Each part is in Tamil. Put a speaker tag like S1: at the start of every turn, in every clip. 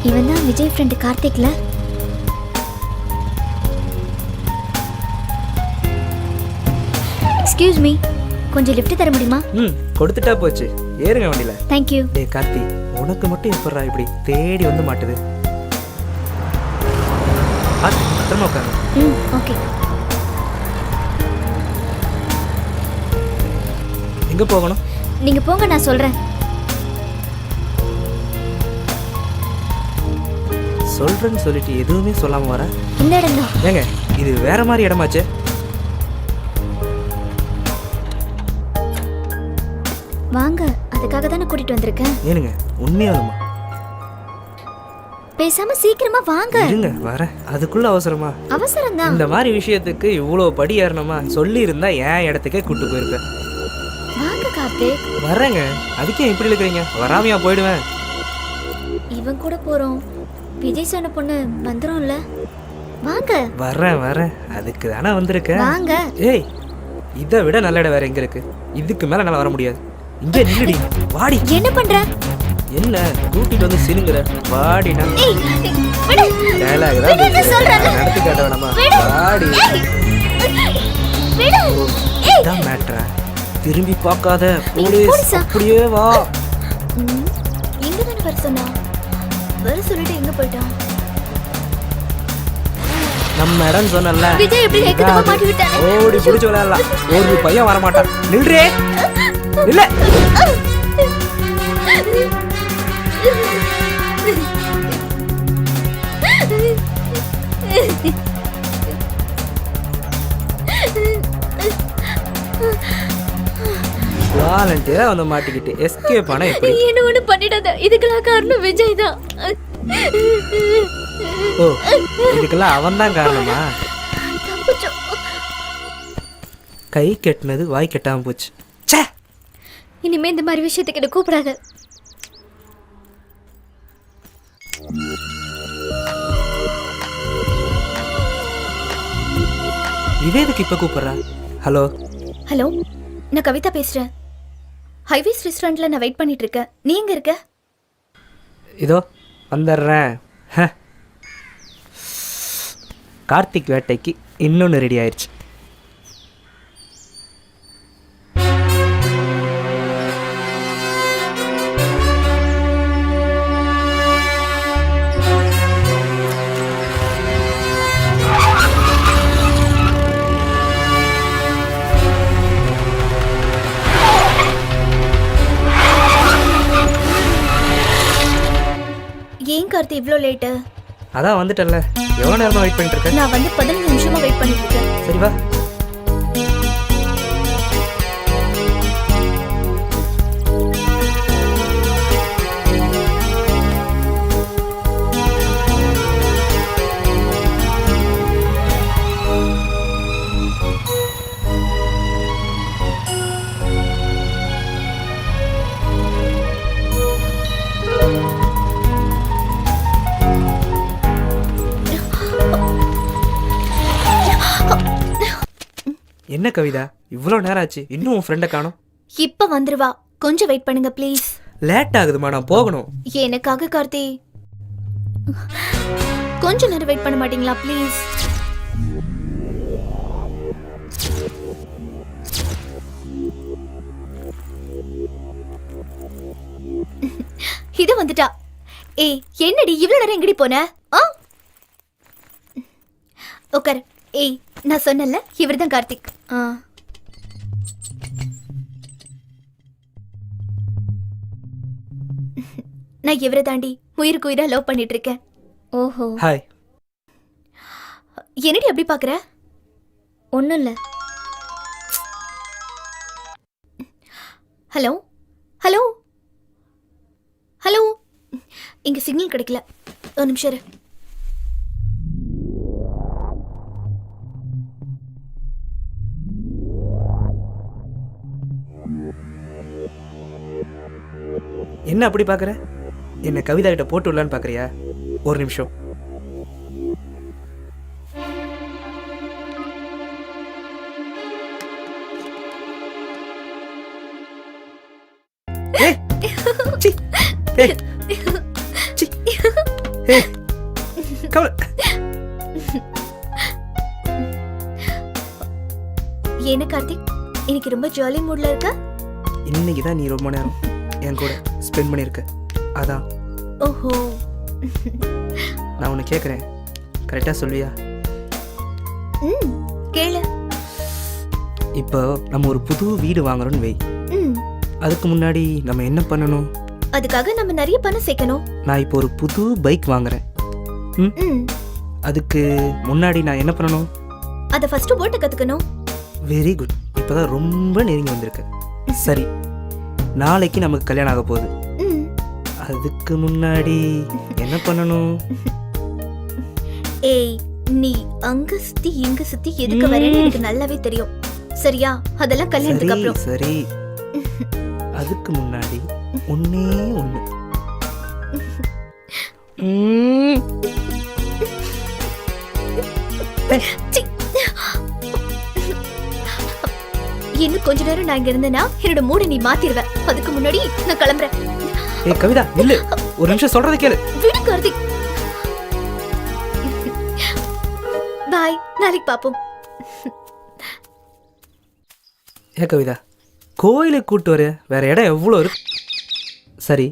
S1: இவன் தான் விஜய் ஃப்ரெண்டு கார்த்திக்ல. எக்ஸ்கியூஸ் மீ, கொஞ்சம் லிஃப்ட் தர முடியுமா?
S2: கொடுத்துட்டா போச்சு, ஏறுங்க வண்டியில.
S1: Thank you.
S2: டேய் கார்த்தி, உனக்கு மட்டும் எப்பறா இப்படி தேடி வந்து மாட்டுது? பத்திரமா உட்காரு.
S1: ஓகே.
S2: எங்க போகணும்?
S1: நீங்க போங்க, நான் சொல்றேன்.
S2: சொல்றேன்னு சொல்லிட்டு எதுவுமே சொல்லாம வர.
S1: இந்த இடம் தான்.
S2: ஏங்க, இது வேற மாதிரி இடமாச்சே.
S1: வாங்க, அதுக்காக தானே கூட்டிட்டு வந்திருக்கேன்.
S2: ஏனுங்க, உண்மையாலுமா?
S1: பேசாம சீக்கிரமா வாங்க.
S2: இருங்க வரேன். அதுக்குள்ள அவசரமா?
S1: அவசரம் தான்.
S2: இந்த மாதிரி விஷயத்துக்கு இவ்வளவு படி ஏறணுமா? சொல்லி இருந்தா என் இடத்துக்கே கூட்டு போயிருப்பேன்.
S1: வாங்க கார்த்திக்.
S2: வரேங்க. அதுக்கே இப்படி இருக்கிறீங்க? வராமையா போயிடுவேன்.
S1: இவன் கூட போறோம். விஜய் சொன்ன பொண்ணு வந்துரும்ல. வாங்க.
S2: வரேன். அதுக்கு தானே வந்திருக்கேன்.
S1: வாங்க.
S2: ஏய், இதை விட நல்ல இடம் வேற எங்க இருக்கு? இதுக்கு மேல என்னால வர முடியாது. இங்கே நில்லுடி. வாடி.
S1: என்ன பண்ற?
S2: என்ன கூட்டிட்டு வந்து சினுங்குற? வாடினா.
S1: ஏய், விடு.
S2: டயலாக்
S1: விடு சொல்றேன்.
S2: நடத்தி காட்ட வேணாமா? வாடி.
S1: விடு.
S2: ஏய், தான் மேட்ரா. திரும்பி பார்க்காத. போலீஸ் அப்படியே வா.
S1: எங்க தான வர சொன்னா? வர சொல்லிட்டு எங்க போய்ட்டான்?
S2: நம்ம இடம் சொன்னல.
S1: விஜய் எப்படி ஏக்கதமா மாட்டி விட்டானே.
S2: ஓடி புடிச்சு விளையாடலாம். ஒரு பையன் வர மாட்டான். நில்றே. இல்ல. வாலண்டியரா வந்து மாட்டிக்கிட்டு எஸ்கேப் ஆனா எப்படி?
S1: என்ன ஒண்ணு பண்ணிடாத. இதுக்கெல்லாம் காரணம் விஜய் தான்.
S2: ஓ, இதுக்கெல்லாம் அவன் தான் காரணமா? கை கெட்டினது வாய் கெட்டாம போச்சு. ச்சே,
S1: இனிமே இந்த மாதிரி விஷயத்துக்கு என்ன கூப்பிடாத.
S2: இவேதுக்கு இப்ப கூப்பிடுறா? ஹலோ.
S1: ஹலோ, நான் கவிதா பேசுறேன். ஹைவேஸ் ரெஸ்டாரண்ட்ல நான் வெயிட் பண்ணிட்டு இருக்கேன். நீ எங்க இருக்க?
S2: இதோ வந்துடுறேன். கார்த்திக் வேட்டைக்கு இன்னொன்று ரெடி ஆயிடுச்சு.
S1: ஏன் கார்த்தி இவ்ளோ லேட்டு?
S2: அதான் வந்துட்டல. எவ்வளோ நேரமா வெயிட் பண்ணிட்டு இருக்க?
S1: நான் வந்து 15 நிமிஷமா வெயிட் பண்ணிட்டு இருக்கேன்.
S2: சரி வா. என்ன கவிதா, இவ்வளோ நேரம் ஆச்சு, இன்னும் உன் ஃப்ரெண்டை காணோம்?
S1: இப்ப வந்துருவா, கொஞ்சம் வெயிட் பண்ணுங்க ப்ளீஸ்.
S2: லேட் ஆகுதுமா, நான் போகணும்.
S1: எனக்காக கார்த்தி, கொஞ்சம் நேரம் வெயிட் பண்ண மாட்டீங்களா ப்ளீஸ்? இது வந்துட்டா. ஏய், என்னடி இவ்வளவு நேரம் எங்கடி போன? உட்கார். ஏய், நான் சொன்னல, இவர்தான் கார்த்திக். நான் இவரை தாண்டி உயிருக்கு உயிரா லவ் பண்ணிட்டு இருக்கேன். ஓஹோ.
S2: ஹாய்.
S1: என்னடி அப்படி பாக்குற? ஒண்ணும் இல்ல. ஹலோ ஹலோ ஹலோ, இங்க சிக்னல் கிடைக்கல. ஒரு நிமிஷம் இரு.
S2: என்ன அப்படி பாக்குற? என்ன கவிதா கிட்ட போட்டு விடலான்னு பாக்குறியா? ஒரு நிமிஷம். ஏய் கவலை.
S1: என்ன கார்த்திக், இன்னைக்கு ரொம்ப ஜாலி மூட்ல இருக்க?
S2: இன்னைக்கு தான் நீ ரொம்ப நேரம் என் கூட ஸ்பெண்ட் பண்ணியிருக்க, அதான்.
S1: ஓஹோ.
S2: நான் உன்னை கேட்குறேன், கரெக்டாக சொல்வியா?
S1: ம், கேளு.
S2: இப்போ நம்ம ஒரு புது வீடு வாங்குறோன்னு வை.
S1: ம்,
S2: அதுக்கு முன்னாடி நம்ம என்ன பண்ணணும்?
S1: அதுக்காக நம்ம நிறைய பணம் சேர்க்கணும்.
S2: நான் இப்போ ஒரு புது பைக் வாங்குறேன்.
S1: ம்,
S2: அதுக்கு முன்னாடி நான் என்ன பண்ணணும்?
S1: அத ஃபர்ஸ்ட் ஓட்ட கத்துக்கணும்.
S2: வெரி குட், இப்போதான் ரொம்ப நெருங்கி வந்திருக்க. சரி, நாளைக்கு நமக்கு கல்யாணம் ஆக போகுது.
S1: ம்,
S2: அதுக்கு முன்னாடி என்ன பண்ணணும்?
S1: ஏய், நீ அங்க சுத்தி இங்க சுத்தி எதுக்கு வரேன்னு எனக்கு நல்லாவே தெரியும். சரியா? அதெல்லாம் கல்யாணத்துக்கு
S2: சரி
S1: அப்புறம்.
S2: சரி, அதுக்கு முன்னாடி ஒன்னே ஒண்ணு.
S1: சி. இன்னும் கொஞ்ச நேரம் நான் இங்க இருந்தேன்னா என்னோட மூட நீ மாத்திருவ. அதுக்கு முன்னாடி நான் கிளம்புறேன்.
S2: ஏய் கவிதா, இல்ல, ஒரு நிமிஷம் சொல்றதை கேளு.
S1: விடு கார்த்திக். பாய், நாளைக்கு பாப்போம்.
S2: ஏ கவிதா, கோயிலுக்கு கூட்டு வர வேற இடம் எவ்வளோ இருக்கு? சரி,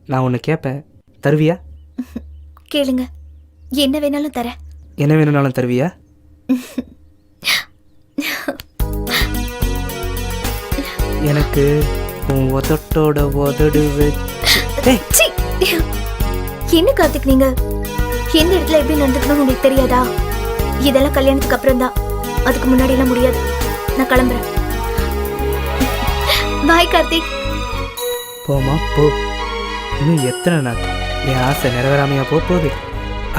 S2: நான் ஒன்று கேட்பேன், தருவியா?
S1: கேளுங்க, என்ன வேணாலும் தரேன்.
S2: என்ன வேணும்னாலும் தருவியா? எனக்கு உன் உதட்டோட உதடு
S1: சீ. என்ன கார்த்திக், நீங்க எந்த இடத்துல எப்படி நடந்துக்கணும் உங்களுக்கு தெரியாதா? இதெல்லாம் கல்யாணத்துக்கு அப்புறம் தான், அதுக்கு முன்னாடி எல்லாம் முடியாது. நான் கிளம்புறேன். பாய் கார்த்திக்.
S2: போமா போ. இன்னும் எத்தனை நாள் என் ஆசை நிறைவேறாமையா போகுது,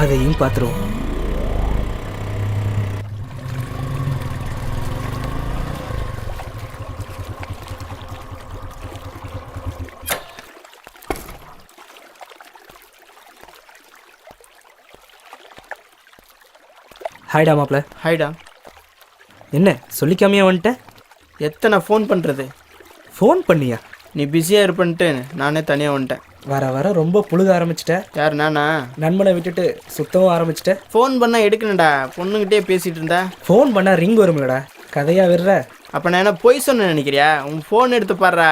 S2: அதையும் பார்த்துருவோம். ஹாய்டா மாப்ள.
S3: ஹாய்டா.
S2: என்ன சொல்லிக்காமையா வந்துட்ட?
S3: எத்தனை ஃபோன் பண்ணுறது?
S2: ஃபோன் பண்ணியா?
S3: நீ பிஸியாக இருப்பன்ட்டு நானே தனியாக வந்துட்டேன்.
S2: வர வர ரொம்ப புழுக ஆரம்பிச்சிட்ட.
S3: யார், நானா?
S2: நண்பனை விட்டுட்டு சுத்தவும் ஆரம்பிச்சிட்ட.
S3: ஃபோன் பண்ணால் எடுக்கணும்டா, பொண்ணுங்கிட்டே பேசிகிட்டு இருந்தா.
S2: ஃபோன் பண்ணால் ரிங் வரும்லடா, கதையா விடுற.
S3: அப்போ நான் என்ன பொய் சொன்னேன் நினைக்கிறியா? உன் ஃபோன் எடுத்து பாடுறா.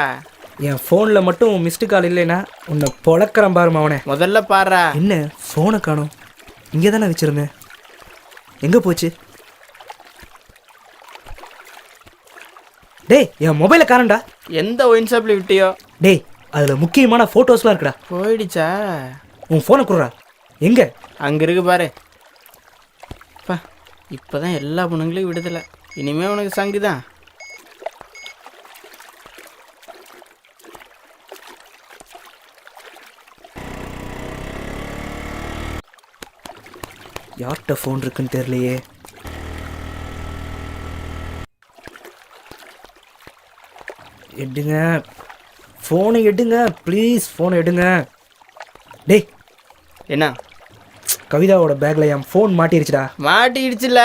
S2: என் ஃபோனில் மட்டும் மிஸ்டு கால் இல்லைன்னா உன்னை பொழக்கிறேன் பாருமா அவனே.
S3: முதல்ல பாடுறா.
S2: என்ன ஃபோனை காணோம்? இங்கே தானே வச்சுருந்தேன், எங்கே போச்சு? டேய், என் மொபைலை காணண்டா.
S3: எந்த ஒயின் ஷாப்பில் விட்டியோ?
S2: டேய், அதில் முக்கியமான ஃபோட்டோஸ்லாம் இருக்குடா.
S3: போயிடுச்சா?
S2: உன் ஃபோனை கொடுறா. எங்கே?
S3: அங்கே இருக்கு பாரு. பா, இப்போ தான் எல்லா பொண்ணுங்களையும் விடுதலை. இனிமே உனக்கு சங்கு தான்.
S2: யார்கிட்ட ஃபோன் இருக்குன்னு தெரியலையே. எடுங்க ஃபோனை, எடுங்க ப்ளீஸ், ஃபோனை எடுங்க. டேய்,
S3: என்ன?
S2: கவிதாவோட பேக்கில் என் ஃபோன் மாட்டிருச்சுடா.
S3: மாட்டிடுச்சுல,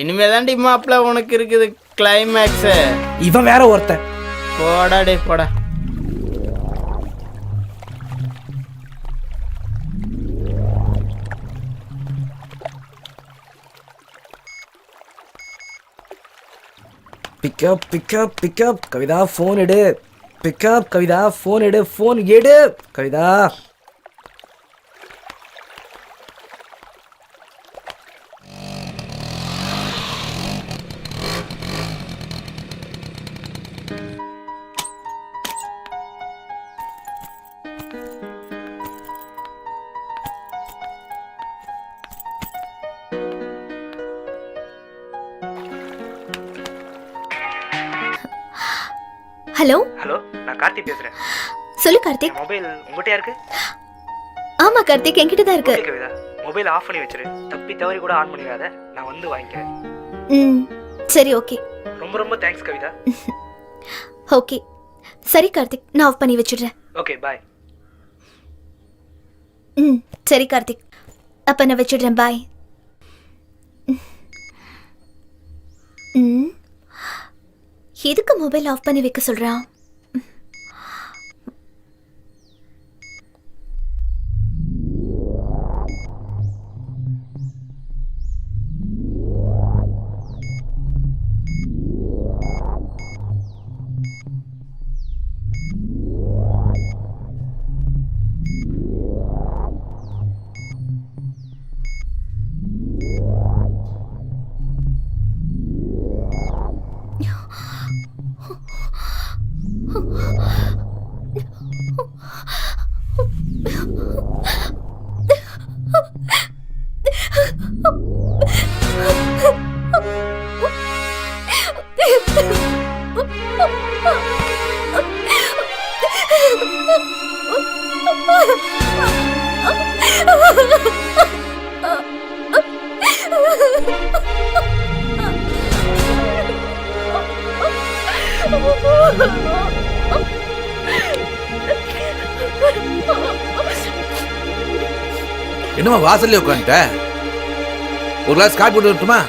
S3: இனிமே தாண்டி மாப்பிள்ள உனக்கு இருக்குது கிளைமேக்ஸு.
S2: இவன் வேற ஒருத்தன்.
S3: போடா டே போடா.
S2: Pick up pick up pick up Kavitha, phone எடு. பிக்கப் கவிதா, ஃபோன் எடு, ஃபோன் எடு கவிதா.
S1: ஹலோ.
S2: ஹலோ, நான் கார்த்தி பேசுகிறேன்.
S1: சொல்லு கார்த்திக்.
S2: மொபைல் உங்கள்கிட்டயா இருக்கு?
S1: ஆமா கார்த்திக், என்கிட்ட தான் இருக்கு.
S2: கவிதா, மொபைல் ஆஃப் பண்ணி வச்சிரு. தப்பி தவறி கூட ஆன் பண்ணிடாத, நான் வந்து வாங்கிக்கிறேன்.
S1: ம், சரி, ஓகே.
S2: ரொம்ப ரொம்ப தேங்க்ஸ் கவிதா.
S1: ஓகே, சரி கார்த்திக், நான் ஆஃப் பண்ணி வச்சிடுறேன்.
S2: ஓகே, பாய்.
S1: ம், சரி கார்த்திக், அப்போ நான் வச்சிடுறேன். பாய். ம், எதுக்கு மொபைல் ஆஃப் பண்ணி வைக்க சொல்றான்?
S4: என்னம்மா வாசல்ல உட்காந்துட்ட? ஒரு கிளாஸ் காப்பி போட்டு வரட்டுமா?